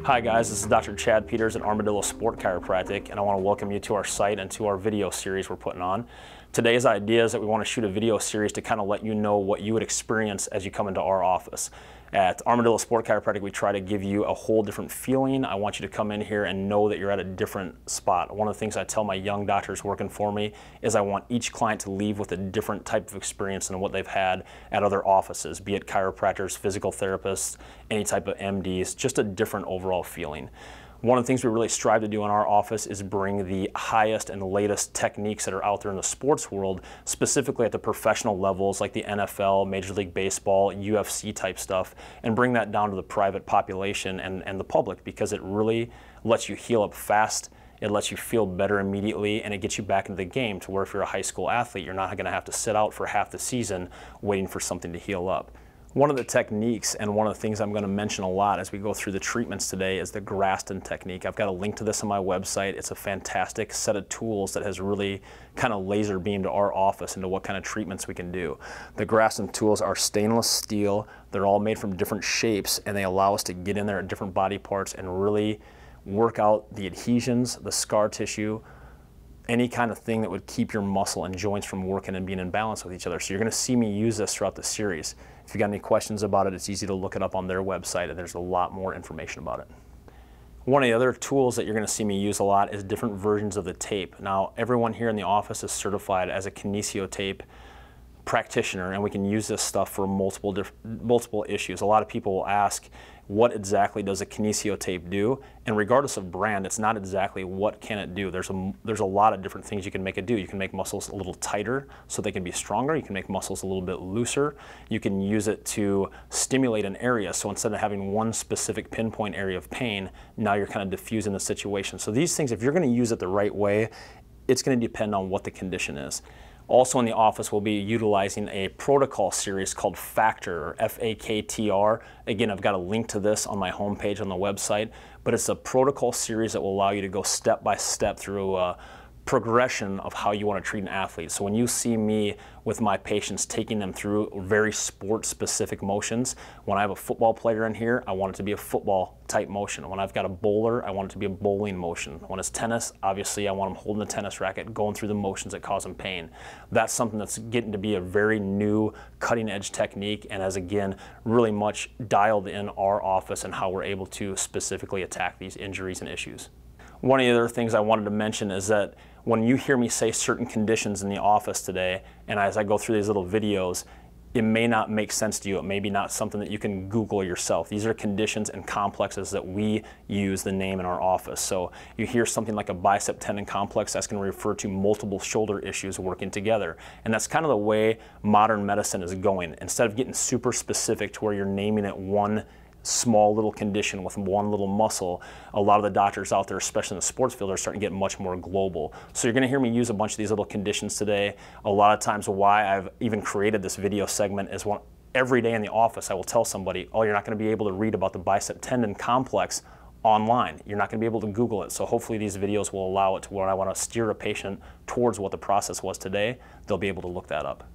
Hi guys, this is Dr. Chad Peters at Armadillo Sport Chiropractic, and I want to welcome you to our site and to our video series we're putting on. Today's idea is that we want to shoot a video series to kind of let you know what you would experience as you come into our office. At Armadillo Sport Chiropractic, we try to give you a whole different feeling. I want you to come in here and know that you're at a different spot. One of the things I tell my young doctors working for me is I want each client to leave with a different type of experience than what they've had at other offices, be it chiropractors, physical therapists, any type of MDs, just a different overall feeling. One of the things we really strive to do in our office is bring the highest and latest techniques that are out there in the sports world, specifically at the professional levels like the NFL, Major League Baseball, UFC type stuff, and bring that down to the private population and the public, because it really lets you heal up fast, it lets you feel better immediately, and it gets you back into the game to where if you're a high school athlete, you're not going to have to sit out for half the season waiting for something to heal up. One of the techniques and one of the things I'm going to mention a lot as we go through the treatments today is the Graston technique. I've got a link to this on my website. It's a fantastic set of tools that has really kind of laser beamed our office into what kind of treatments we can do. The Graston tools are stainless steel. They're all made from different shapes, and they allow us to get in there at different body parts and really work out the adhesions, the scar tissue, any kind of thing that would keep your muscle and joints from working and being in balance with each other. So you're going to see me use this throughout the series. If you got any questions about it, it's easy to look it up on their website, and there's a lot more information about it. One of the other tools that you're going to see me use a lot is different versions of the tape. Now, everyone here in the office is certified as a kinesio tape practitioner, and we can use this stuff for multiple issues. A lot of people will ask, what exactly does a kinesio tape do? And regardless of brand, it's not exactly what can it do. There's a lot of different things you can make it do. You can make muscles a little tighter so they can be stronger. You can make muscles a little bit looser. You can use it to stimulate an area. So instead of having one specific pinpoint area of pain, now you're kind of diffusing the situation. So these things, if you're going to use it the right way, it's going to depend on what the condition is. Also in the office, we'll be utilizing a protocol series called Factor, or F-A-K-T-R. Again, I've got a link to this on my homepage on the website, but it's a protocol series that will allow you to go step by step through a progression of how you want to treat an athlete. So when you see me with my patients taking them through very sport-specific motions, when I have a football player in here, I want it to be a football type motion. When I've got a bowler, I want it to be a bowling motion. When it's tennis, obviously I want them holding the tennis racket, going through the motions that cause them pain. That's something that's getting to be a very new cutting-edge technique, and has again really much dialed in our office and how we're able to specifically attack these injuries and issues. One of the other things I wanted to mention is that when you hear me say certain conditions in the office today, and as I go through these little videos, it may not make sense to you. It may be not something that you can Google yourself. These are conditions and complexes that we use the name in our office. So you hear something like a bicep tendon complex, that's going to refer to multiple shoulder issues working together. And that's kind of the way modern medicine is going. Instead of getting super specific to where you're naming it one small little condition with one little muscle, a lot of the doctors out there, especially in the sports field, are starting to get much more global. So you're going to hear me use a bunch of these little conditions today. A lot of times why I've even created this video segment is every day in the office I will tell somebody, oh, you're not going to be able to read about the bicep tendon complex online. You're not going to be able to Google it. So hopefully these videos will allow it to where I want to steer a patient towards what the process was today. They'll be able to look that up.